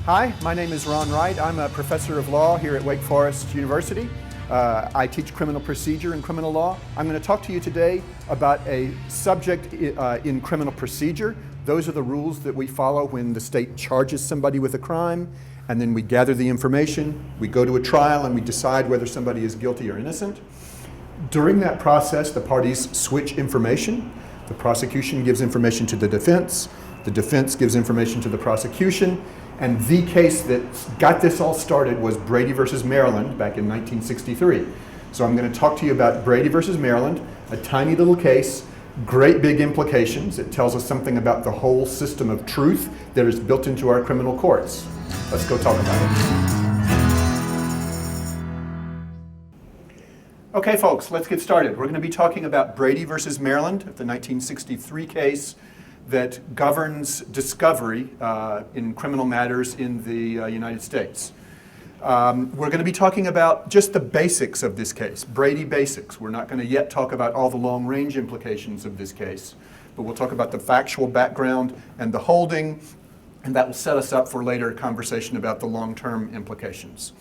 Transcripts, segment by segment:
Hi, my name is Ron Wright. I'm a professor of law here at Wake Forest University. I teach criminal procedure and criminal law. I'm going to talk to you today about a subject in criminal procedure. Those are the rules that we follow when the state charges somebody with a crime, and then we gather the information, we go to a trial, and we decide whether somebody is guilty or innocent. During that process, the parties switch information. The prosecution gives information to the defense gives information to the prosecution, and the case that got this all started was Brady versus Maryland back in 1963. So I'm going to talk to you about Brady versus Maryland, a tiny little case, great big implications. It tells us something about the whole system of truth that is built into our criminal courts. Let's go talk about it. Okay, folks, let's get started. We're going to be talking about Brady versus Maryland, the 1963 case that governs discovery in criminal matters in the United States. We're going to be talking about just the basics of this case, Brady Basics. We're not going to yet talk about all the long-range implications of this case, but we'll talk about the factual background and the holding, and that will set us up for later conversation about the long-term implications.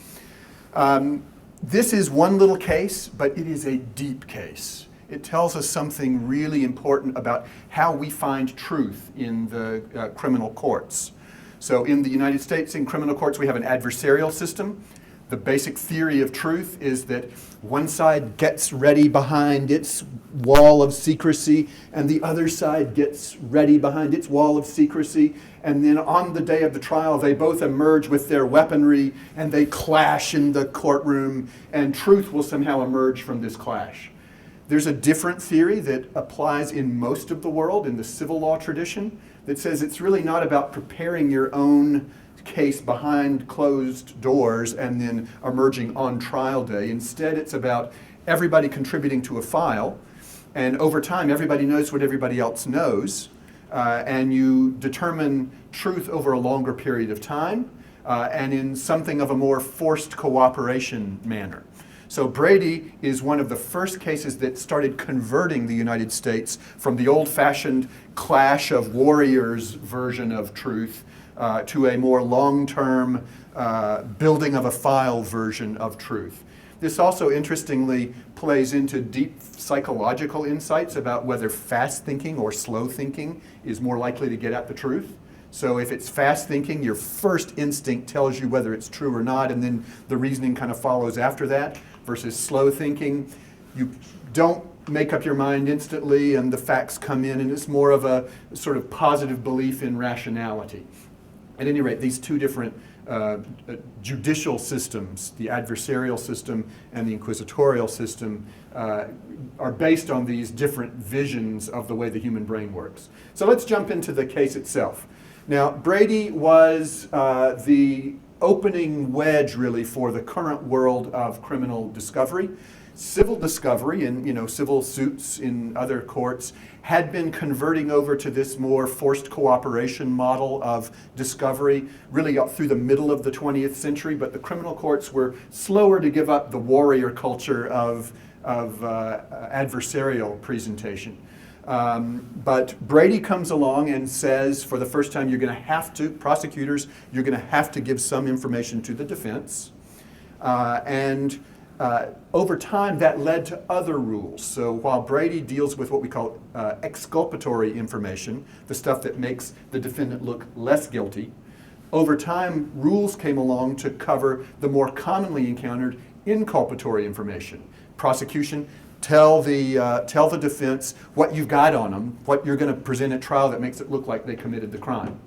This is one little case, but it is a deep case. It tells us something really important about how we find truth in the criminal courts. So in the United States, in criminal courts, we have an adversarial system. The basic theory of truth is that one side gets ready behind its wall of secrecy, and the other side gets ready behind its wall of secrecy, and then on the day of the trial, they both emerge with their weaponry, and they clash in the courtroom, and truth will somehow emerge from this clash. There's a different theory that applies in most of the world, in the civil law tradition, that says it's really not about preparing your own case behind closed doors and then emerging on trial day. Instead, it's about everybody contributing to a file, and over time, everybody knows what everybody else knows, and you determine truth over a longer period of time, and in something of a more forced cooperation manner. So Brady is one of the first cases that started converting the United States from the old-fashioned clash of warriors version of truth to a more long-term building of a file version of truth. This also, interestingly, plays into deep psychological insights about whether fast thinking or slow thinking is more likely to get at the truth. So if it's fast thinking, your first instinct tells you whether it's true or not, and then the reasoning kind of follows after that, versus slow thinking. You don't make up your mind instantly, and the facts come in, and it's more of a sort of positive belief in rationality. At any rate, these two different judicial systems, the adversarial system and the inquisitorial system, are based on these different visions of the way the human brain works. So let's jump into the case itself. Now, Brady was the opening wedge, really, for the current world of criminal discovery. Civil discovery and civil suits in other courts had been converting over to this more forced cooperation model of discovery really up through the middle of the 20th century, but the criminal courts were slower to give up the warrior culture of adversarial presentation. But Brady comes along and says, for the first time, prosecutors, you're going to have to give some information to the defense. Over time, that led to other rules. So while Brady deals with what we call exculpatory information, the stuff that makes the defendant look less guilty, over time, rules came along to cover the more commonly encountered inculpatory information. Prosecution, tell the defense what you've got on them, what you're going to present at trial that makes it look like they committed the crime.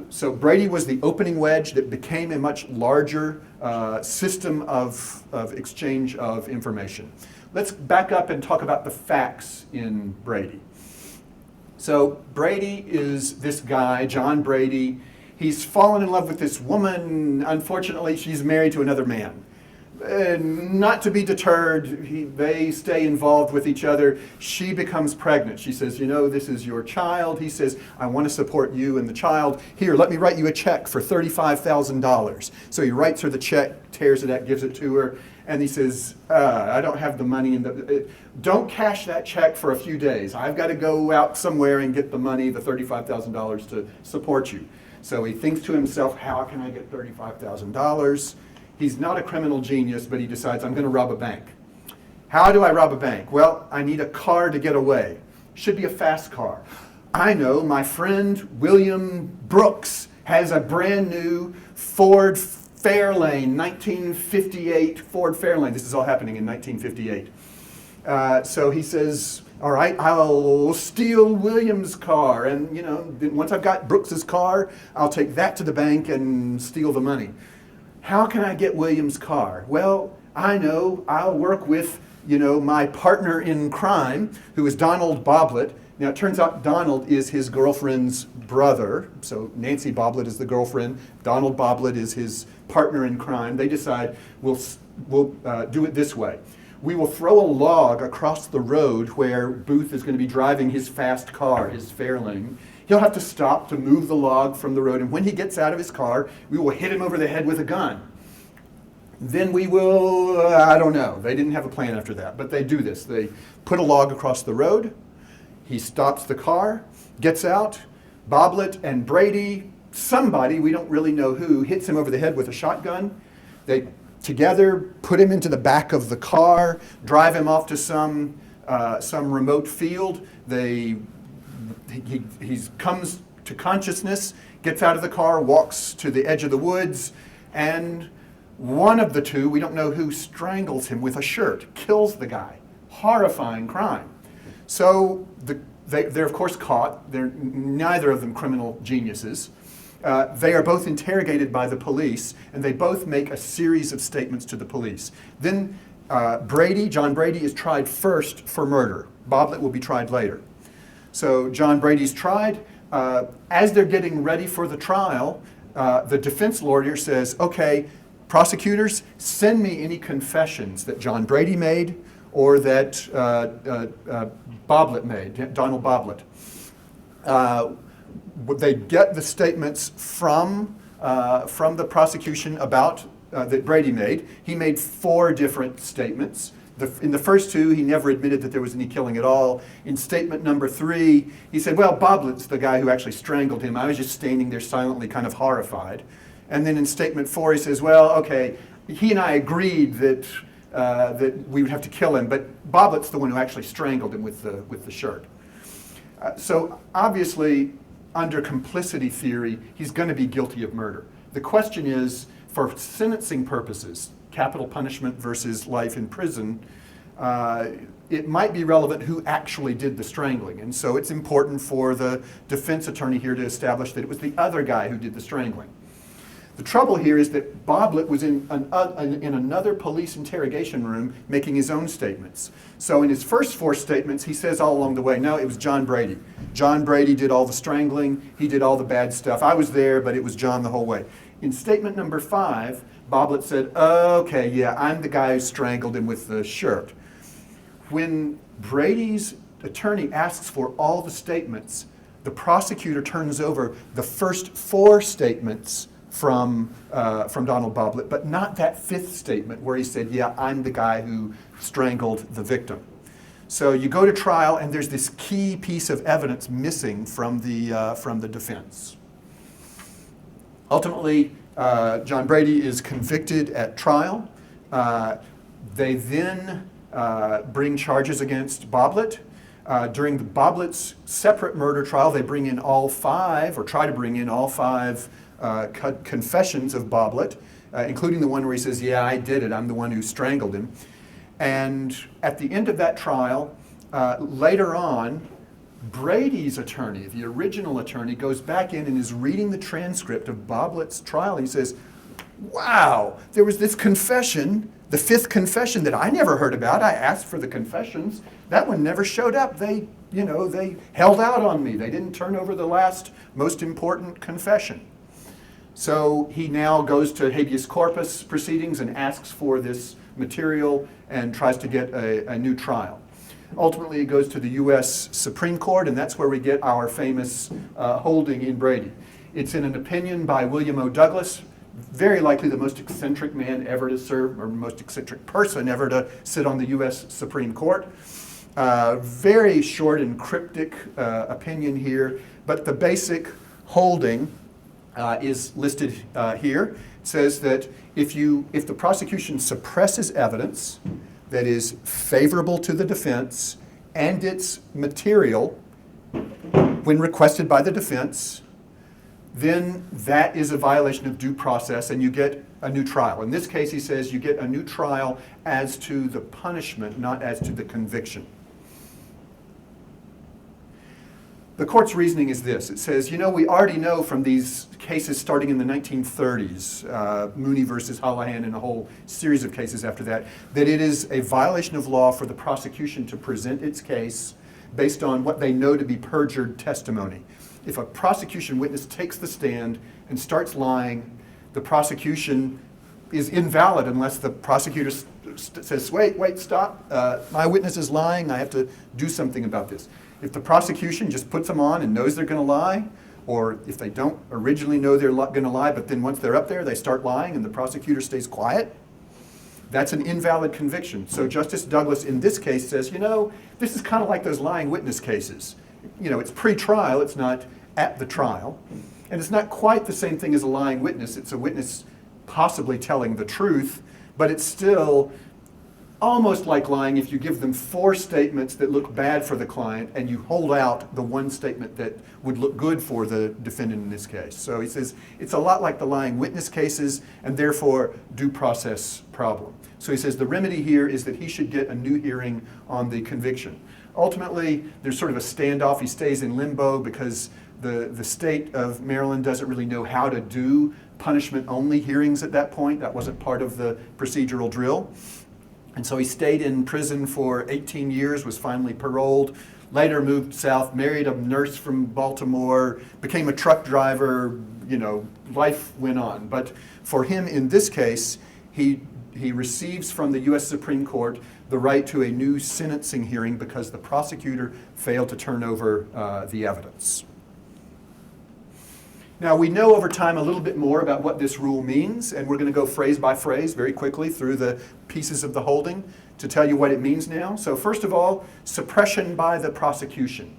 So Brady was the opening wedge that became a much larger system of exchange of information. Let's back up and talk about the facts in Brady. So Brady is this guy, John Brady. He's fallen in love with this woman. Unfortunately, she's married to another man. Not to be deterred, they stay involved with each other. She becomes pregnant. She says, this is your child. He says, I want to support you and the child. Here, let me write you a check for $35,000. So he writes her the check, tears it out, gives it to her, and he says, I don't have the money. Don't cash that check for a few days. I've got to go out somewhere and get the money, the $35,000 to support you. So he thinks to himself, how can I get $35,000? He's not a criminal genius, but he decides, I'm going to rob a bank. How do I rob a bank? Well, I need a car to get away. Should be a fast car. I know my friend William Brooks has a brand new Ford Fairlane, 1958 Ford Fairlane. This is all happening in 1958. So he says, all right, I'll steal William's car, and once I've got Brooks's car, I'll take that to the bank and steal the money. How can I get William's car? Well, I know I'll work with my partner in crime, who is Donald Boblet. Now, it turns out Donald is his girlfriend's brother. So Nancy Boblet is the girlfriend. Donald Boblet is his partner in crime. They decide we'll do it this way. We will throw a log across the road where Booth is going to be driving his fast car, his Fairlane. He'll have to stop to move the log from the road. And when he gets out of his car, we will hit him over the head with a gun. Then we will, I don't know. They didn't have a plan after that. But they do this. They put a log across the road. He stops the car, gets out. Boblet and Brady, somebody, we don't really know who, hits him over the head with a shotgun. They together put him into the back of the car, drive him off to some remote field. He comes to consciousness, gets out of the car, walks to the edge of the woods, and one of the two, we don't know who, strangles him with a shirt, kills the guy. Horrifying crime. So they're of course caught. They're neither of them criminal geniuses. They are both interrogated by the police, and they both make a series of statements to the police. Then John Brady is tried first for murder. Boblet will be tried later. So John Brady's tried. As they're getting ready for the trial, the defense lawyer says, okay, prosecutors, send me any confessions that John Brady made or that Boblet made, Donald Boblet. They get the statements from the prosecution about that Brady made. He made 4 different statements. In the first 2, he never admitted that there was any killing at all. In statement number 3, he said, well, Boblet's the guy who actually strangled him. I was just standing there silently, kind of horrified. And then in statement 4, he says, well, okay, he and I agreed that we would have to kill him, but Boblet's the one who actually strangled him with the shirt. So obviously, under complicity theory, he's going to be guilty of murder. The question is, for sentencing purposes, capital punishment versus life in prison, it might be relevant who actually did the strangling. And so it's important for the defense attorney here to establish that it was the other guy who did the strangling. The trouble here is that Boblet was in another police interrogation room making his own statements. So in his first 4 statements, he says all along the way, no, it was John Brady. John Brady did all the strangling. He did all the bad stuff. I was there, but it was John the whole way. In statement number 5, Boblet said, okay, yeah, I'm the guy who strangled him with the shirt. When Brady's attorney asks for all the statements, the prosecutor turns over the first 4 statements from Donald Boblet, but not that 5th statement where he said, yeah, I'm the guy who strangled the victim. So you go to trial, and there's this key piece of evidence missing from the defense. Ultimately, John Brady is convicted at trial. They then bring charges against Boblet. During the Boblet's separate murder trial, they bring in all 5, or try to bring in all 5 confessions of Boblet, including the one where he says, yeah, I did it, I'm the one who strangled him. And at the end of that trial, later on, Brady's attorney, the original attorney, goes back in and is reading the transcript of Boblet's trial. He says, wow, there was this confession, the 5th confession that I never heard about. I asked for the confessions. That one never showed up. They held out on me. They didn't turn over the last most important confession. So he now goes to habeas corpus proceedings and asks for this material and tries to get a new trial. Ultimately, it goes to the U.S. Supreme Court, and that's where we get our famous holding in Brady. It's in an opinion by William O. Douglas, very likely the most eccentric man ever to serve, or most eccentric person ever to sit on the U.S. Supreme Court. Very short and cryptic opinion here, but the basic holding is listed here. It says that if the prosecution suppresses evidence that is favorable to the defense and it's material when requested by the defense, then that is a violation of due process and you get a new trial. In this case, he says you get a new trial as to the punishment, not as to the conviction. The court's reasoning is this. It says, you know, we already know from these cases starting in the 1930s, Mooney versus Holohan and a whole series of cases after that, that it is a violation of law for the prosecution to present its case based on what they know to be perjured testimony. If a prosecution witness takes the stand and starts lying, the prosecution is invalid unless the prosecutor says, wait, stop, my witness is lying, I have to do something about this. If the prosecution just puts them on and knows they're going to lie, or if they don't originally know they're going to lie, but then once they're up there, they start lying and the prosecutor stays quiet, that's an invalid conviction. So Justice Douglas in this case says, you know, this is kind of like those lying witness cases. You know, it's pre-trial, it's not at the trial, and it's not quite the same thing as a lying witness. It's a witness possibly telling the truth, but it's still almost like lying if you give them 4 statements that look bad for the client and you hold out the one statement that would look good for the defendant in this case. So he says it's a lot like the lying witness cases and therefore due process problem. So he says the remedy here is that he should get a new hearing on the conviction. Ultimately, there's sort of a standoff. He stays in limbo because the state of Maryland doesn't really know how to do punishment-only hearings at that point. That wasn't part of the procedural drill. And so he stayed in prison for 18 years, was finally paroled, later moved south, married a nurse from Baltimore, became a truck driver, you know, life went on. But for him in this case, he receives from the U.S. Supreme Court the right to a new sentencing hearing because the prosecutor failed to turn over the evidence. Now, we know over time a little bit more about what this rule means, and we're going to go phrase by phrase very quickly through the pieces of the holding to tell you what it means now. So first of all, suppression by the prosecution.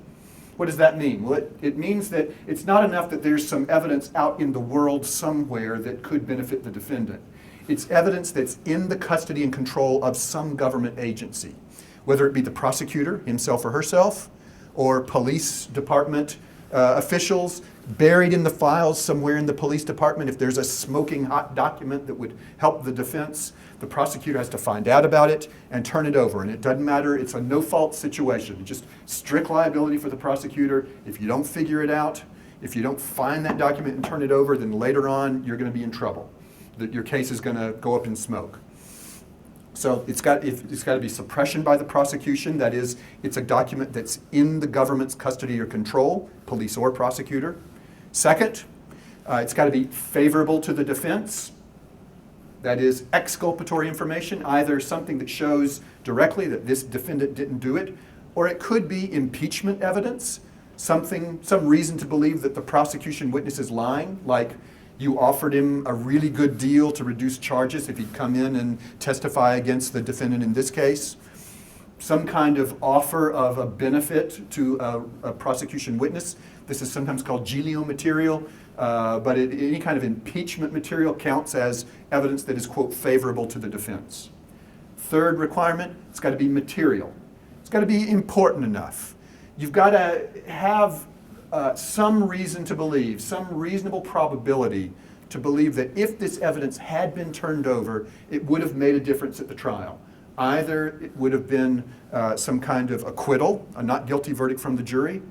What does that mean? Well, it means that it's not enough that there's some evidence out in the world somewhere that could benefit the defendant. It's evidence that's in the custody and control of some government agency, whether it be the prosecutor, himself or herself, or police department officials, buried in the files somewhere in the police department. If there's a smoking hot document that would help the defense, the prosecutor has to find out about it and turn it over. And it doesn't matter, it's a no-fault situation. Just strict liability for the prosecutor. If you don't figure it out, if you don't find that document and turn it over, then later on you're going to be in trouble. Your case is going to go up in smoke. So it's got to be suppression by the prosecution. That is, it's a document that's in the government's custody or control, police or prosecutor. Second, it's got to be favorable to the defense. That is exculpatory information, either something that shows directly that this defendant didn't do it, or it could be impeachment evidence, some reason to believe that the prosecution witness is lying, like you offered him a really good deal to reduce charges if he'd come in and testify against the defendant in this case. Some kind of offer of a benefit to a prosecution witness. This is sometimes called Giglio material, but any kind of impeachment material counts as evidence that is, quote, favorable to the defense. Third requirement, it's got to be material. It's got to be important enough. You've got to have some reason to believe, some reasonable probability to believe that if this evidence had been turned over, it would have made a difference at the trial. Either it would have been some kind of acquittal, a not guilty verdict from the jury,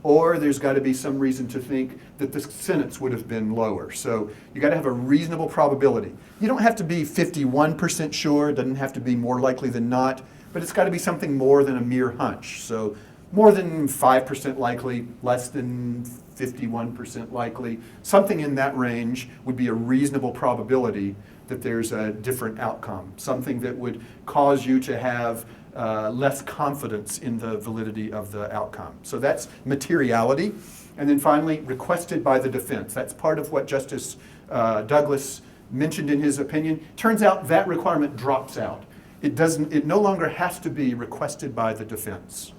or there's got to be some reason to think that the sentence would have been lower. So you got to have a reasonable probability. You don't have to be 51% sure, it doesn't have to be more likely than not, but it's got to be something more than a mere hunch. So more than 5% likely, less than 51% likely, something in that range would be a reasonable probability that there's a different outcome, something that would cause you to have less confidence in the validity of the outcome. So that's materiality. And then finally, requested by the defense. That's part of what Justice Douglas mentioned in his opinion. Turns out that requirement drops out. It no longer has to be requested by the defense.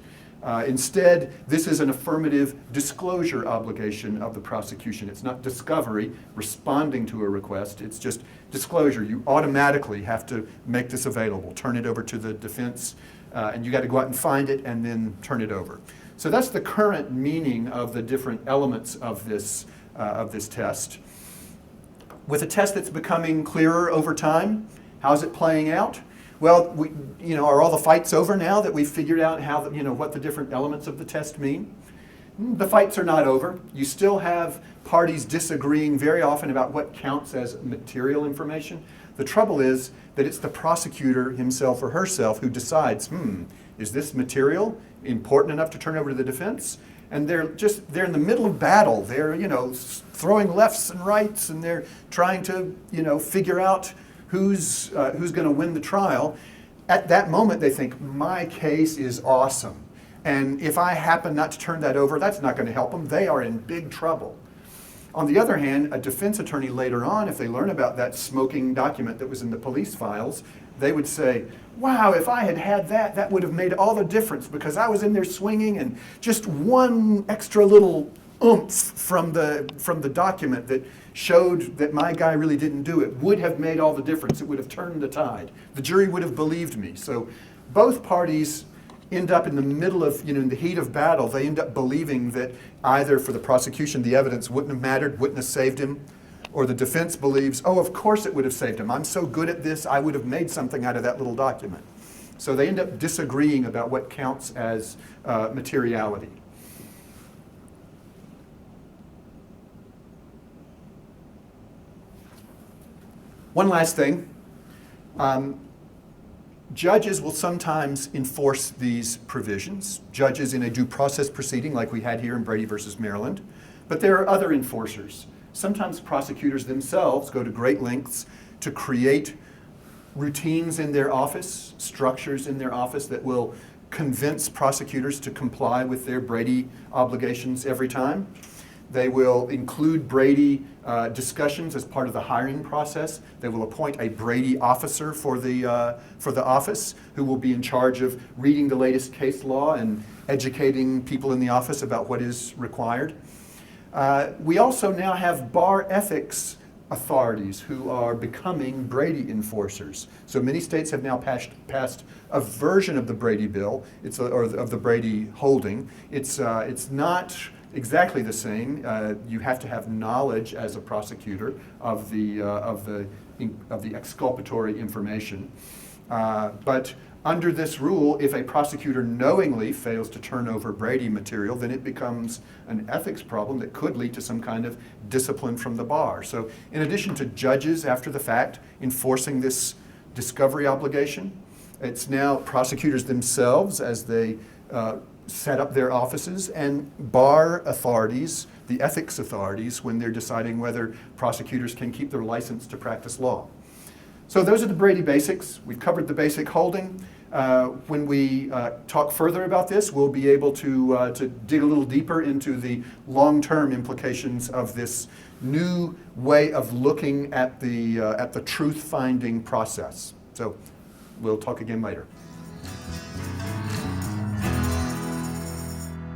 Instead, this is an affirmative disclosure obligation of the prosecution. It's not discovery, responding to a request. It's just disclosure. You automatically have to make this available, turn it over to the defense, and you got to go out and find it and then turn it over. So that's the current meaning of the different elements of this test. With a test that's becoming clearer over time, how's it playing out? Well, are all the fights over now that we've figured out how, what the different elements of the test mean? The fights are not over. You still have parties disagreeing very often about what counts as material information. The trouble is that it's the prosecutor himself or herself who decides, is this material important enough to turn over to the defense? And they're in the middle of battle. They're, throwing lefts and rights, and they're trying to, figure out who's going to win the trial. At that moment, they think, my case is awesome. And if I happen not to turn that over, that's not going to help them. They are in big trouble. On the other hand, a defense attorney later on, if they learn about that smoking document that was in the police files, they would say, wow, if I had had that, that would have made all the difference because I was in there swinging and just one extra little oomph from the document that showed that my guy really didn't do it would have made all the difference. It would have turned the tide. The jury would have believed me. So both parties end up in the middle of, in the heat of battle, they end up believing that either for the prosecution the evidence wouldn't have mattered, wouldn't have saved him, or the defense believes, oh, of course it would have saved him. I'm so good at this, I would have made something out of that little document. So they end up disagreeing about what counts as materiality. One last thing. Judges will sometimes enforce these provisions. Judges in a due process proceeding like we had here in Brady versus Maryland. But there are other enforcers. Sometimes prosecutors themselves go to great lengths to create routines in their office, structures in their office that will convince prosecutors to comply with their Brady obligations every time. They will include Brady discussions as part of the hiring process. They will appoint a Brady officer for the office who will be in charge of reading the latest case law and educating people in the office about what is required. We also now have bar ethics authorities who are becoming Brady enforcers. So many states have now passed a version of the Brady bill, or of the Brady holding. It's not exactly the same. You have to have knowledge as a prosecutor of the exculpatory information. But under this rule, if a prosecutor knowingly fails to turn over Brady material, then it becomes an ethics problem that could lead to some kind of discipline from the bar. So in addition to judges after the fact enforcing this discovery obligation, it's now prosecutors themselves as they set up their offices, and bar authorities, the ethics authorities, when they're deciding whether prosecutors can keep their license to practice law. So those are the Brady Basics. We've covered the basic holding. When we talk further about this, we'll be able to dig a little deeper into the long-term implications of this new way of looking at the truth-finding process. So we'll talk again later.